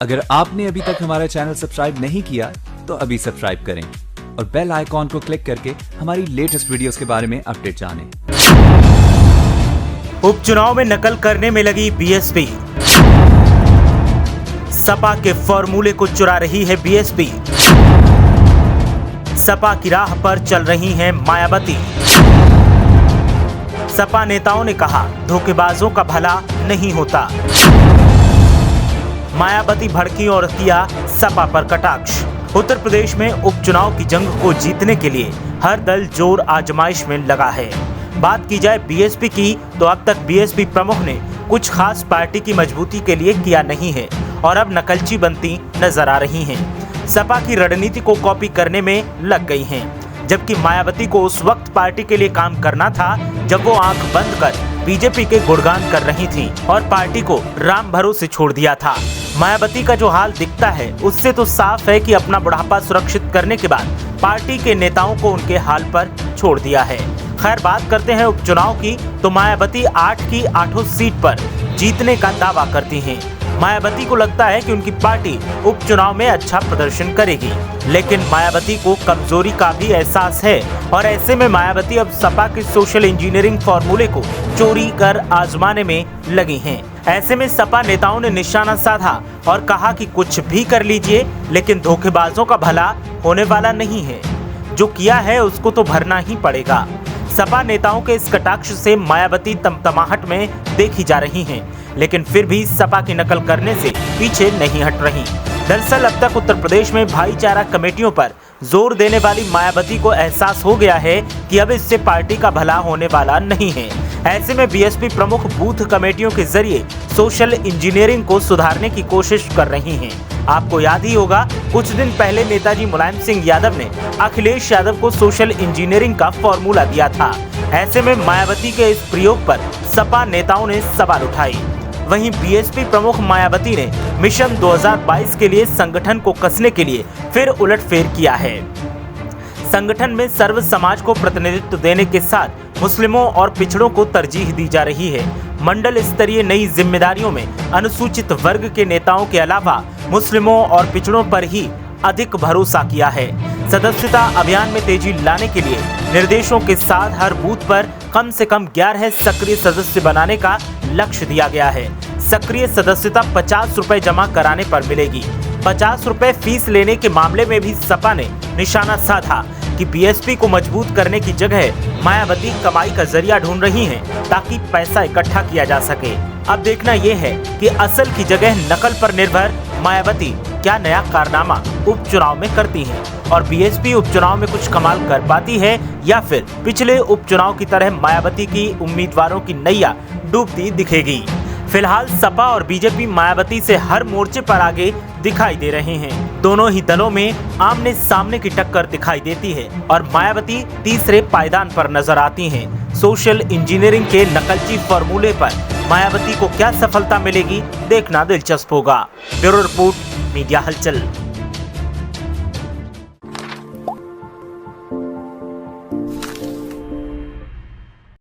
अगर आपने अभी तक हमारा चैनल सब्सक्राइब नहीं किया तो अभी सब्सक्राइब करें और बेल आइकॉन को क्लिक करके हमारी लेटेस्ट वीडियोस के बारे में अपडेट जानें। उपचुनाव में नकल करने में लगी बीएसपी। सपा के फॉर्मूले को चुरा रही है बीएसपी। सपा की राह पर चल रही हैं मायावती। सपा नेताओं ने कहा धोखेबाजों का भला नहीं होता। मायावती भड़की और किया सपा पर कटाक्ष। उत्तर प्रदेश में उपचुनाव की जंग को जीतने के लिए हर दल जोर आजमाइश में लगा है। बात की जाए बीएसपी की तो अब तक बीएसपी प्रमुख ने कुछ खास पार्टी की मजबूती के लिए किया नहीं है और अब नकलची बनती नजर आ रही हैं। सपा की रणनीति को कॉपी करने में लग गई हैं, जबकि मायावती को उस वक्त पार्टी के लिए काम करना था जब वो आंख बंद कर बीजेपी के गुणगान कर रही थी और पार्टी को राम भरोसे छोड़ दिया था। मायावती का जो हाल दिखता है उससे तो साफ है कि अपना बुढ़ापा सुरक्षित करने के बाद पार्टी के नेताओं को उनके हाल पर छोड़ दिया है। खैर, बात करते हैं उपचुनाव की तो मायावती 8 की 8 सीट पर जीतने का दावा करती हैं। मायावती को लगता है कि उनकी पार्टी उपचुनाव में अच्छा प्रदर्शन करेगी, लेकिन मायावती को कमजोरी का भी एहसास है और ऐसे में मायावती अब सपा के सोशल इंजीनियरिंग फॉर्मूले को चोरी कर आजमाने में लगी हैं। ऐसे में सपा नेताओं ने निशाना साधा और कहा कि कुछ भी कर लीजिए, लेकिन धोखेबाजों का भला होने वाला नहीं है। जो किया है उसको तो भरना ही पड़ेगा। सपा नेताओं के इस कटाक्ष से मायावती तमतमाहट में देखी जा रही हैं, लेकिन फिर भी सपा की नकल करने से पीछे नहीं हट रही। दरअसल अब तक उत्तर प्रदेश में भाईचारा कमेटियों पर जोर देने वाली मायावती को एहसास हो गया है कि अब इससे पार्टी का भला होने वाला नहीं है। ऐसे में बीएसपी प्रमुख बूथ कमेटियों के जरिए सोशल इंजीनियरिंग को सुधारने की कोशिश कर रही हैं। आपको याद ही होगा, कुछ दिन पहले नेताजी मुलायम सिंह यादव ने अखिलेश यादव को सोशल इंजीनियरिंग का फॉर्मूला दिया था। ऐसे में मायावती के इस प्रयोग पर सपा नेताओं ने सवाल उठाए। वहीं बीएसपी प्रमुख मायावती ने मिशन 2022 के लिए संगठन को कसने के लिए फिर उलटफेर किया है। संगठन में सर्व समाज को प्रतिनिधित्व देने के साथ मुस्लिमों और पिछड़ों को तरजीह दी जा रही है। मंडल स्तरीय नई जिम्मेदारियों में अनुसूचित वर्ग के नेताओं के अलावा मुस्लिमों और पिछड़ों पर ही अधिक भरोसा किया है। सदस्यता अभियान में तेजी लाने के लिए निर्देशों के साथ हर बूथ पर कम से कम 11 सक्रिय सदस्य बनाने का लक्ष्य दिया गया है। सक्रिय सदस्यता 50 रुपए जमा कराने पर मिलेगी। 50 रुपए फीस लेने के मामले में भी सपा ने निशाना साधा कि बीएसपी को मजबूत करने की जगह मायावती कमाई का जरिया ढूंढ रही हैं ताकि पैसा इकट्ठा किया जा सके। अब देखना यह है कि असल की जगह नकल पर निर्भर मायावती क्या नया कारनामा उपचुनाव में करती हैं और बीएसपी उपचुनाव में कुछ कमाल कर पाती है या फिर पिछले उपचुनाव की तरह मायावती की उम्मीदवारों की नैया डूबती दिखेगी। फिलहाल सपा और बीजेपी मायावती से हर मोर्चे पर आगे दिखाई दे रहे हैं। दोनों ही दलों में आमने सामने की टक्कर दिखाई देती है और मायावती तीसरे पायदान पर नजर आती हैं। सोशल इंजीनियरिंग के नकलची फॉर्मूले पर मायावती को क्या सफलता मिलेगी, देखना दिलचस्प होगा। ब्यूरो रिपोर्ट, मीडिया हलचल।